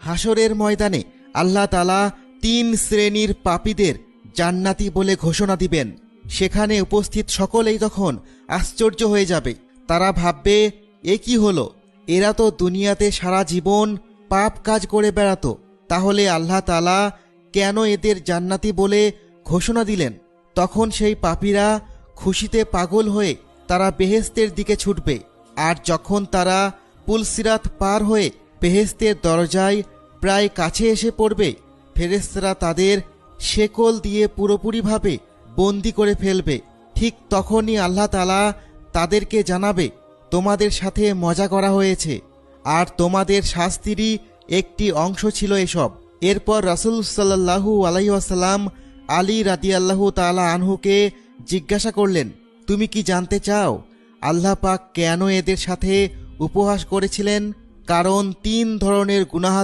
হাসরের ময়দানে আল্লাহ তাআলা 3 শ্রেণীর পাপীদের জান্নাতি বলে ঘোষণা দিবেন। সেখানে উপস্থিত সকলেই তখন আশ্চর্য হয়ে যাবে। তারা ভাববে, এ কি হলো? এরা তো দুনিয়াতে সারা জীবন পাপ কাজ করে বেড়াতো, তাহলে আল্লাহ তাআলা কেন এদের জান্নাতি বলে ঘোষণা দিলেন? তখন সেই পাপীরা খুশিতে পাগল হয়ে তারা বেহেশতের দিকে ছুটবে। আর যখন তারা পুলসিরাত পার হয়ে বেহেশতের দরজায় প্রায় কাছে এসে পড়বে, ফেরেশতারা তাদের শেকল দিয়ে পুরোপুরিভাবে বন্দি করে ফেলবে। ঠিক তখনই আল্লাহ তাআলা তাদেরকে জানাবে, তোমাদের সাথে মজা করা হয়েছে আর তোমাদের শাস্তিরই একটি অংশ ছিল এসব। এরপর রাসূল সাল্লাল্লাহু আলাইহি ওয়াসাল্লাম আলী রাদিয়াল্লাহু তাআলা আনহুকে জিজ্ঞাসা করলেন, তুমি কি জানতে চাও আল্লাহ পাক কেন এদের সাথে উপহাস করেছিলেন? কারণ 3 ধরনের গুনাহ